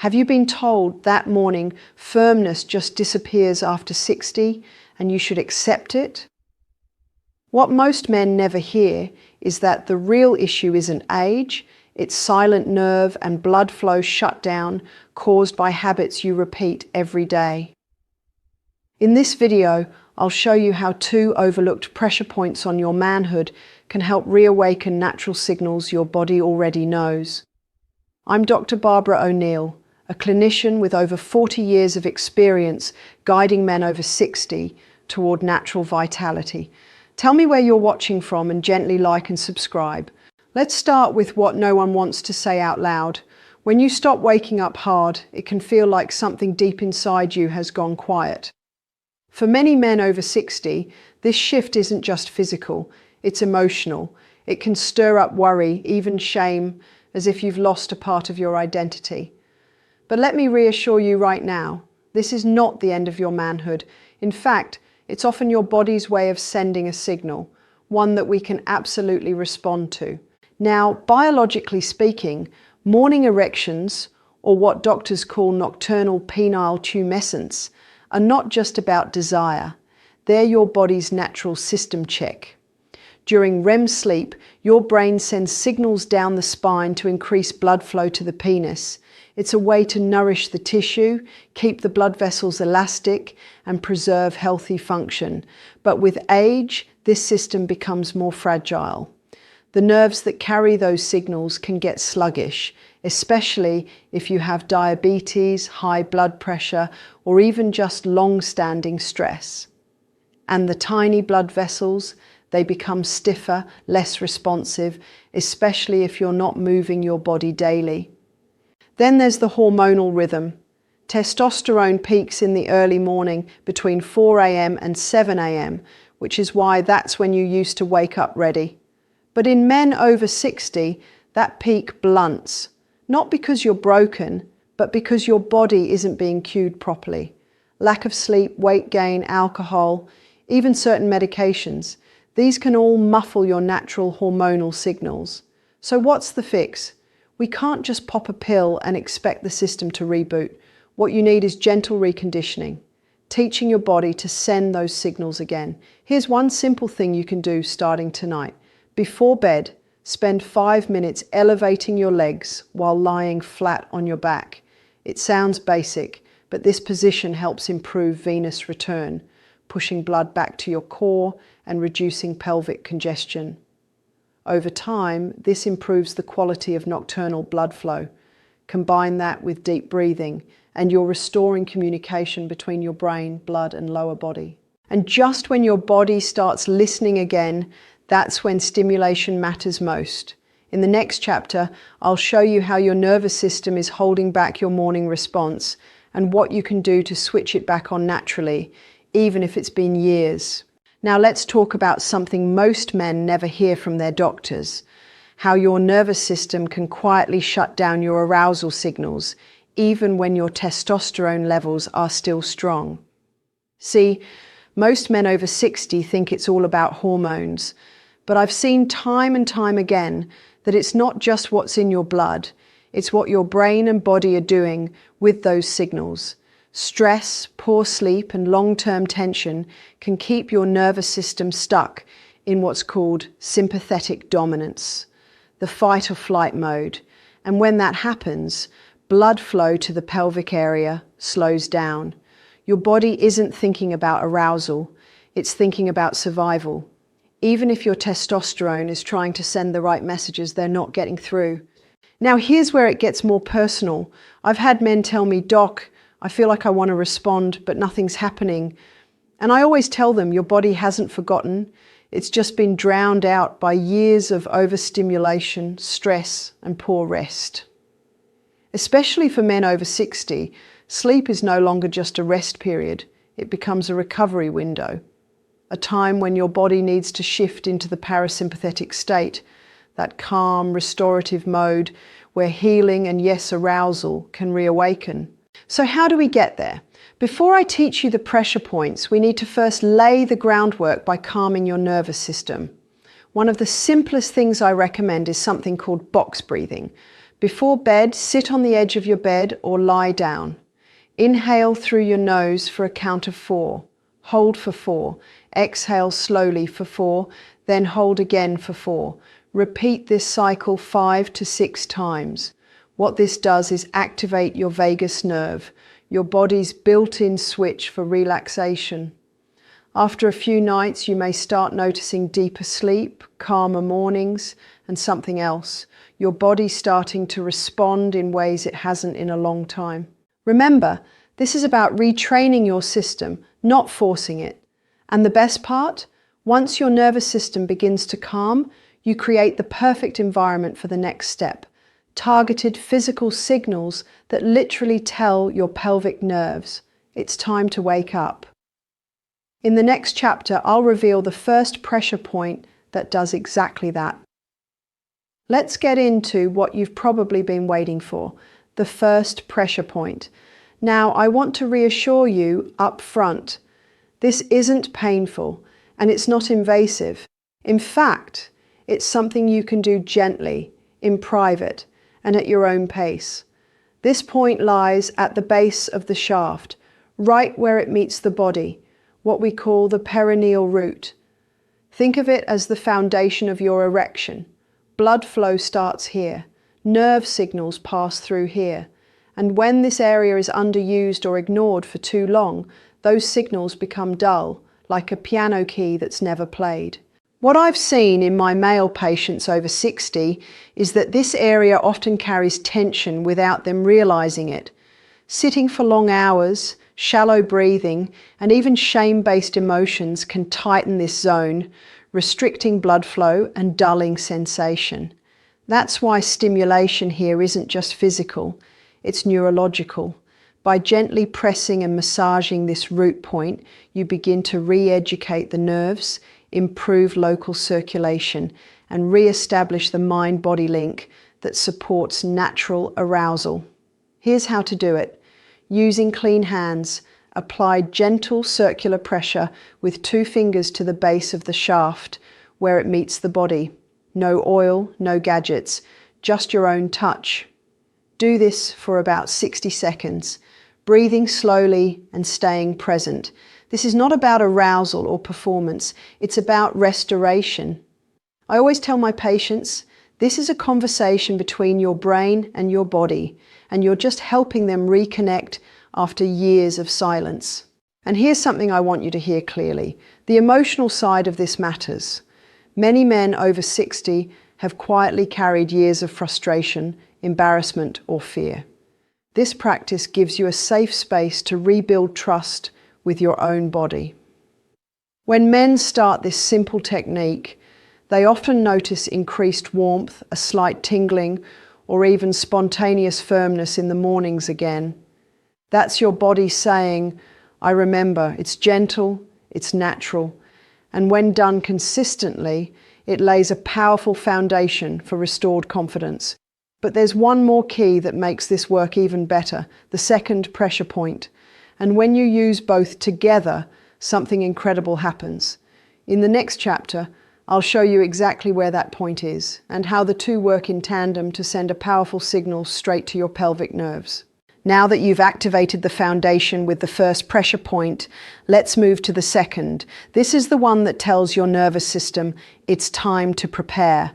Have you been told that morning firmness just disappears after 60 and you should accept it? What most men never hear is that the real issue isn't age, it's silent nerve and blood flow shutdown caused by habits you repeat every day. In this video, I'll show you how 2 overlooked pressure points on your manhood can help reawaken natural signals your body already knows. I'm Dr. Barbara O'Neill, a clinician with over 40 years of experience guiding men over 60 toward natural vitality. Tell me where you're watching from and gently like and subscribe. Let's start with what no one wants to say out loud. When you stop waking up hard, it can feel like something deep inside you has gone quiet. For many men over 60, this shift isn't just physical, it's emotional. It can stir up worry, even shame, as if you've lost a part of your identity. But let me reassure you right now, this is not the end of your manhood. In fact, it's often your body's way of sending a signal, one that we can absolutely respond to. Now, biologically speaking, morning erections, or what doctors call nocturnal penile tumescence, are not just about desire. They're your body's natural system check. During REM sleep, your brain sends signals down the spine to increase blood flow to the penis. It's a way to nourish the tissue, keep the blood vessels elastic, and preserve healthy function. But with age, this system becomes more fragile. The nerves that carry those signals can get sluggish, especially if you have diabetes, high blood pressure, or even just long-standing stress. And the tiny blood vessels, they become stiffer, less responsive, especially if you're not moving your body daily. Then there's the hormonal rhythm. Testosterone peaks in the early morning between 4 a.m. and 7 a.m., which is why that's when you used to wake up ready. But in men over 60, that peak blunts, not because you're broken, but because your body isn't being cued properly. Lack of sleep, weight gain, alcohol, even certain medications, these can all muffle your natural hormonal signals. So what's the fix? We can't just pop a pill and expect the system to reboot. What you need is gentle reconditioning, teaching your body to send those signals again. Here's one simple thing you can do starting tonight. Before bed, spend 5 minutes elevating your legs while lying flat on your back. It sounds basic, but this position helps improve venous return, pushing blood back to your core and reducing pelvic congestion. Over time, this improves the quality of nocturnal blood flow. Combine that with deep breathing, and you're restoring communication between your brain, blood, and lower body. And just when your body starts listening again, that's when stimulation matters most. In the next chapter, I'll show you how your nervous system is holding back your morning response and what you can do to switch it back on naturally, even if it's been years. Now let's talk about something most men never hear from their doctors, how your nervous system can quietly shut down your arousal signals, even when your testosterone levels are still strong. See, most men over 60 think it's all about hormones, but I've seen time and time again that it's not just what's in your blood, it's what your brain and body are doing with those signals. Stress, poor sleep, and long-term tension can keep your nervous system stuck in what's called sympathetic dominance, the fight or flight mode. And when that happens, blood flow to the pelvic area slows down. Your body isn't thinking about arousal, it's thinking about survival. Even if your testosterone is trying to send the right messages, they're not getting through. Now here's where it gets more personal. I've had men tell me, "Doc, I feel like I want to respond, but nothing's happening." And I always tell them, your body hasn't forgotten. It's just been drowned out by years of overstimulation, stress, and poor rest. Especially for men over 60, sleep is no longer just a rest period. It becomes a recovery window, a time when your body needs to shift into the parasympathetic state, that calm, restorative mode where healing and, yes, arousal can reawaken. So how do we get there? Before I teach you the pressure points, we need to first lay the groundwork by calming your nervous system. One of the simplest things I recommend is something called box breathing. Before bed, sit on the edge of your bed or lie down. Inhale through your nose for a count of 4. Hold for 4. Exhale slowly for 4, then hold again for 4. Repeat this cycle 5 to 6 times. What this does is activate your vagus nerve, your body's built-in switch for relaxation. After a few nights, you may start noticing deeper sleep, calmer mornings, and something else. Your body starting to respond in ways it hasn't in a long time. Remember, this is about retraining your system, not forcing it. And the best part? Once your nervous system begins to calm, you create the perfect environment for the next step. Targeted physical signals that literally tell your pelvic nerves, it's time to wake up. In the next chapter, I'll reveal the first pressure point that does exactly that. Let's get into what you've probably been waiting for, the first pressure point. Now, I want to reassure you up front, this isn't painful and it's not invasive. In fact, it's something you can do gently, in private, and at your own pace. This point lies at the base of the shaft, right where it meets the body, what we call the perineal root. Think of it as the foundation of your erection. Blood flow starts here. Nerve signals pass through here. And when this area is underused or ignored for too long, those signals become dull, like a piano key that's never played. What I've seen in my male patients over 60 is that this area often carries tension without them realizing it. Sitting for long hours, shallow breathing, and even shame-based emotions can tighten this zone, restricting blood flow and dulling sensation. That's why stimulation here isn't just physical, it's neurological. By gently pressing and massaging this root point, you begin to re-educate the nerves, improve local circulation, and re-establish the mind-body link that supports natural arousal. Here's how to do it. Using clean hands, apply gentle circular pressure with 2 fingers to the base of the shaft where it meets the body. No oil, no gadgets, just your own touch. Do this for about 60 seconds, breathing slowly and staying present. This is not about arousal or performance, it's about restoration. I always tell my patients, this is a conversation between your brain and your body, and you're just helping them reconnect after years of silence. And here's something I want you to hear clearly. The emotional side of this matters. Many men over 60 have quietly carried years of frustration, embarrassment, or fear. This practice gives you a safe space to rebuild trust with your own body. When men start this simple technique, they often notice increased warmth, a slight tingling, or even spontaneous firmness in the mornings again. That's your body saying, I remember, it's gentle, it's natural, and when done consistently, it lays a powerful foundation for restored confidence. But there's one more key that makes this work even better, the second pressure point. And when you use both together, something incredible happens. In the next chapter, I'll show you exactly where that point is and how the two work in tandem to send a powerful signal straight to your pelvic nerves. Now that you've activated the foundation with the first pressure point, let's move to the second. This is the one that tells your nervous system it's time to prepare.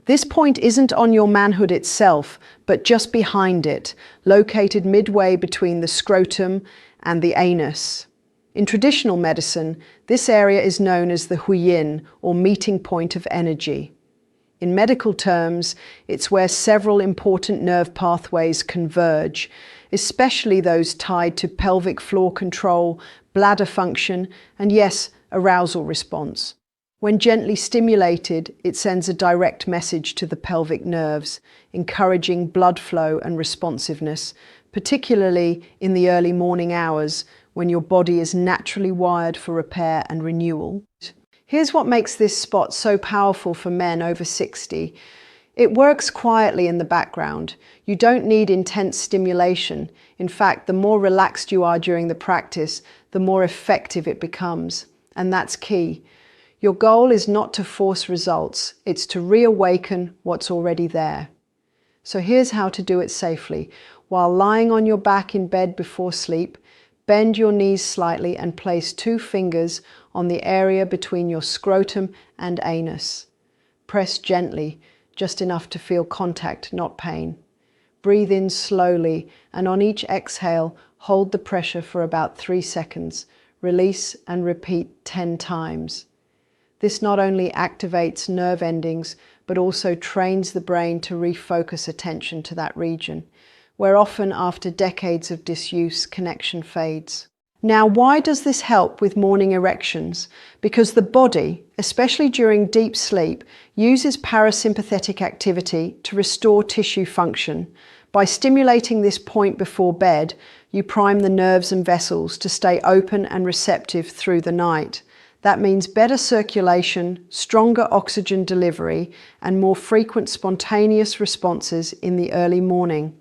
This point isn't on your manhood itself, but just behind it, located midway between the scrotum and the anus. In traditional medicine, this area is known as the huyin, or meeting point of energy. In medical terms, it's where several important nerve pathways converge, especially those tied to pelvic floor control, bladder function, and yes, arousal response. When gently stimulated, it sends a direct message to the pelvic nerves, encouraging blood flow and responsiveness, particularly in the early morning hours when your body is naturally wired for repair and renewal. Here's what makes this spot so powerful for men over 60. It works quietly in the background. You don't need intense stimulation. In fact, the more relaxed you are during the practice, the more effective it becomes. And that's key. Your goal is not to force results, it's to reawaken what's already there. So here's how to do it safely. While lying on your back in bed before sleep, bend your knees slightly and place 2 fingers on the area between your scrotum and anus. Press gently, just enough to feel contact, not pain. Breathe in slowly, and on each exhale, hold the pressure for about 3 seconds. Release and repeat 10 times. This not only activates nerve endings, but also trains the brain to refocus attention to that region, where often after decades of disuse, connection fades. Now, why does this help with morning erections? Because the body, especially during deep sleep, uses parasympathetic activity to restore tissue function. By stimulating this point before bed, you prime the nerves and vessels to stay open and receptive through the night. That means better circulation, stronger oxygen delivery, and more frequent spontaneous responses in the early morning.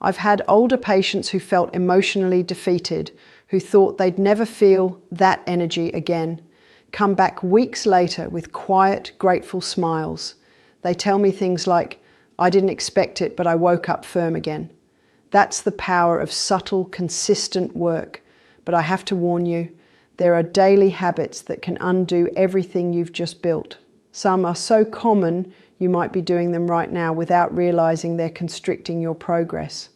I've had older patients who felt emotionally defeated, who thought they'd never feel that energy again, come back weeks later with quiet, grateful smiles. They tell me things like, "I didn't expect it, but I woke up firm again." That's the power of subtle, consistent work. But I have to warn you, there are daily habits that can undo everything you've just built. Some are so common, you might be doing them right now without realizing they're constricting your progress.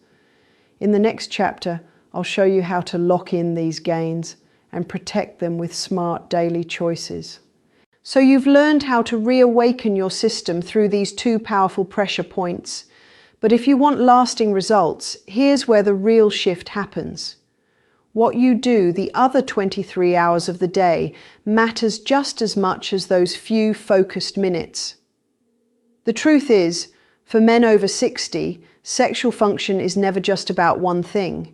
In the next chapter, I'll show you how to lock in these gains and protect them with smart daily choices. So you've learned how to reawaken your system through these 2 powerful pressure points. But if you want lasting results, here's where the real shift happens. What you do the other 23 hours of the day matters just as much as those few focused minutes. The truth is, for men over 60, sexual function is never just about one thing.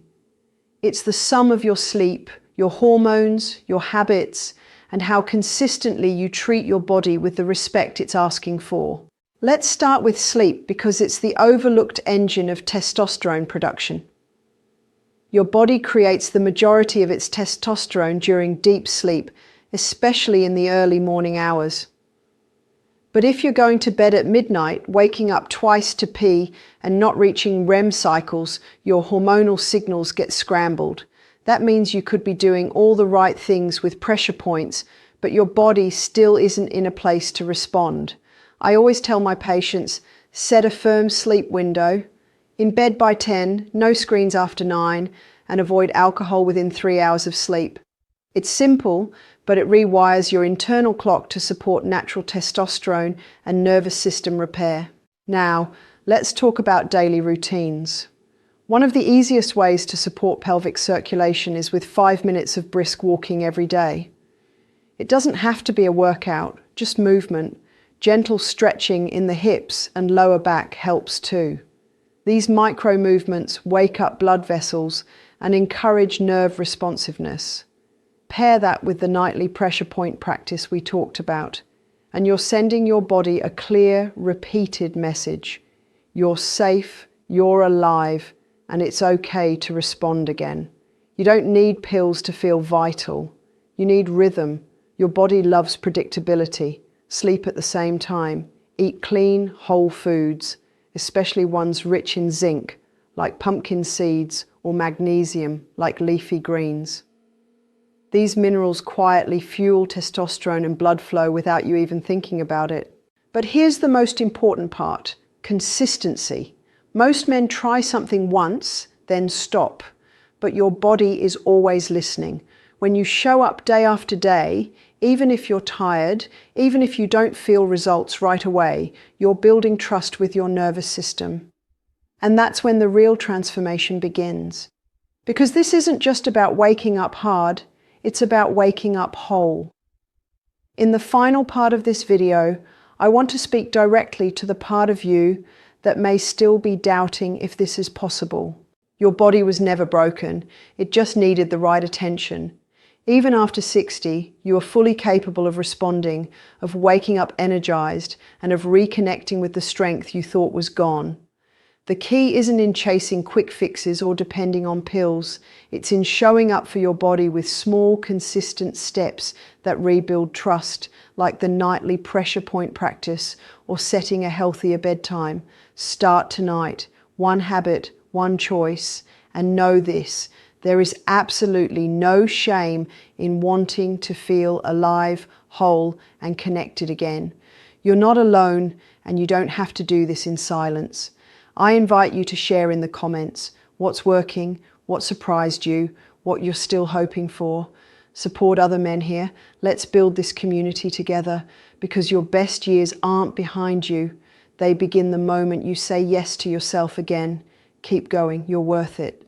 It's the sum of your sleep, your hormones, your habits, and how consistently you treat your body with the respect it's asking for. Let's start with sleep because it's the overlooked engine of testosterone production. Your body creates the majority of its testosterone during deep sleep, especially in the early morning hours. But if you're going to bed at midnight, waking up twice to pee and not reaching REM cycles, your hormonal signals get scrambled. That means you could be doing all the right things with pressure points, but your body still isn't in a place to respond. I always tell my patients, set a firm sleep window, in bed by 10, no screens after 9, and avoid alcohol within 3 hours of sleep. It's simple, but it rewires your internal clock to support natural testosterone and nervous system repair. Now, let's talk about daily routines. One of the easiest ways to support pelvic circulation is with 5 minutes of brisk walking every day. It doesn't have to be a workout, just movement. Gentle stretching in the hips and lower back helps too. These micro movements wake up blood vessels and encourage nerve responsiveness. Pair that with the nightly pressure point practice we talked about, and you're sending your body a clear, repeated message. You're safe, you're alive, and it's okay to respond again. You don't need pills to feel vital. You need rhythm. Your body loves predictability. Sleep at the same time. Eat clean, whole foods, especially ones rich in zinc, like pumpkin seeds, or magnesium, like leafy greens. These minerals quietly fuel testosterone and blood flow without you even thinking about it. But here's the most important part: consistency. Most men try something once, then stop. But your body is always listening. When you show up day after day, even if you're tired, even if you don't feel results right away, you're building trust with your nervous system. And that's when the real transformation begins. Because this isn't just about waking up hard, it's about waking up whole. In the final part of this video, I want to speak directly to the part of you that may still be doubting if this is possible. Your body was never broken, it just needed the right attention. Even after 60, you are fully capable of responding, of waking up energized, and of reconnecting with the strength you thought was gone. The key isn't in chasing quick fixes or depending on pills. It's in showing up for your body with small, consistent steps that rebuild trust, like the nightly pressure point practice or setting a healthier bedtime. Start tonight. One habit, one choice. And know this, there is absolutely no shame in wanting to feel alive, whole, and connected again. You're not alone, and you don't have to do this in silence. I invite you to share in the comments what's working, what surprised you, what you're still hoping for. Support other men here. Let's build this community together, because your best years aren't behind you. They begin the moment you say yes to yourself again. Keep going. You're worth it.